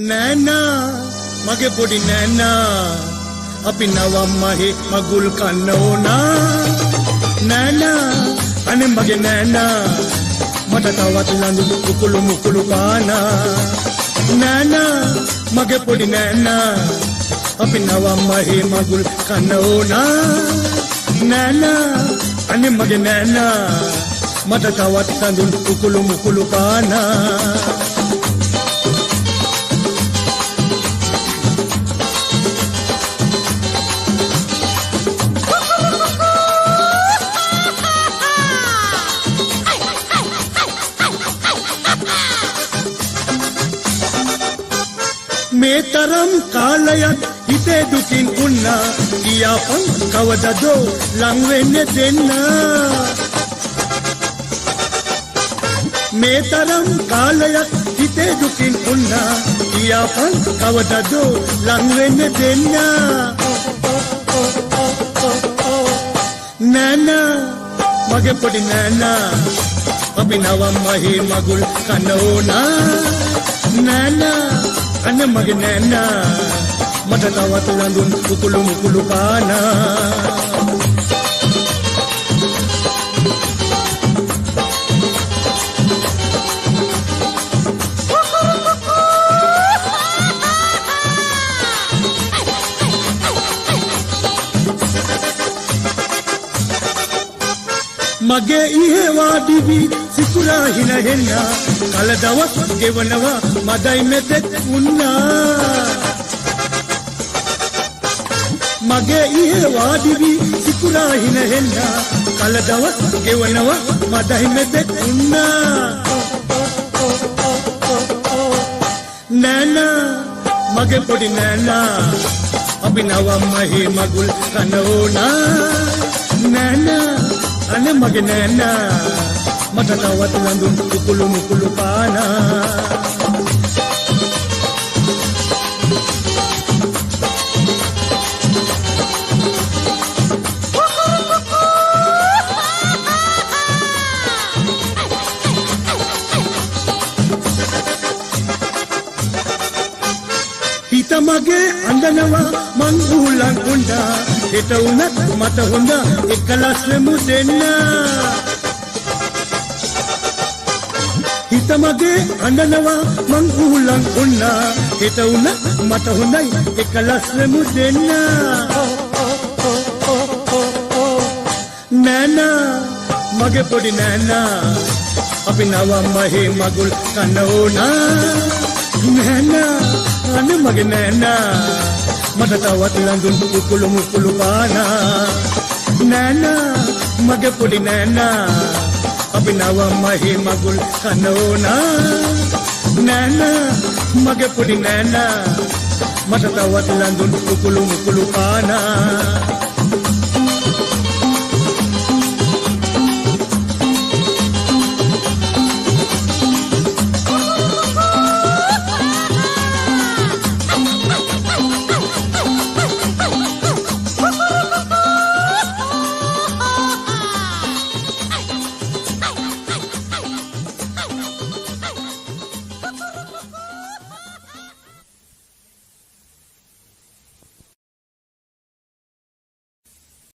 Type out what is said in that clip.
නෑනා මගේ පොඩි නෑනා අපි නවම්මහේ මගුල් කන්න ඕනා නෑනා අනේ මගේ නෑනා මට තවත් ලඳු කුකුළු මුකුළු පානා නෑනා මගේ පොඩි නෑනා අපි නවම්මහේ මගුල් කන්න ඕනා නෑනා අනේ මගේ නෑනා මට තවත් ලඳු කුකුළු මුකුළු පානා මේ තරම් කාලයක් හිතේ දුකින් උන්නා කියාපන් කවදදෝ ලං වෙන්නේ දෙන්න මේ තරම් කාලයක් හිතේ දුකින් උන්නා කියාපන් කවදදෝ ලං වෙන්නේ දෙන්න නෑනා මගේ පොඩි නෑනා අපි නවම්මහේ මගුල් කන්න ඕනා නෑනා අනේ මගේ නෑනා මට තවත් ලඳුන් කුකුළු මුකුළු පානා මගේ ඉහේ වාඩිවි සිකුරා හින හෙන්න කල දවස් ගෙවනවා මදයි මෙතෙක් උන්නා මගේ ඉහේ වාඩිවි සිකුරා හින හෙන්න කල දවස් ගෙවනවා මදයි මෙතෙක් උන්නා නෑනා මගේ පොඩි නෑනා අපි නවම්මහේ මගුල් කන්න ඕනා නෑනා අනේ මගේ නෑනා මට තවත් ලඳුන් කුකුළු මුකුළු පානා හිත මගේ අඬනවා මං උලන් උණ්ඩා හිත උනත් මට හොඳ එකලස් වෙමු දෙන්න හිත මගේ අඬනවා මං උලන් උණ්ඩා හිත උනත් මට හොඳයි එකලස් වෙමු දෙන්න නෑනා මගේ පොඩි නෑනා අපි නවම්මහේ මගුල් කන්න ඕනා නෑනා අනේ මගේ නෑනා මට තවත් ලඳුන් කුකුළු මුකුළු පානා නෑනා මගේ පොඩි නෑනා අපි නවම්මහේ මගුල් කන්න ඕනා නෑනා මගේ පොඩි නෑනා මට තවත් ලඳුන් කුකුළු මුකුළු පානා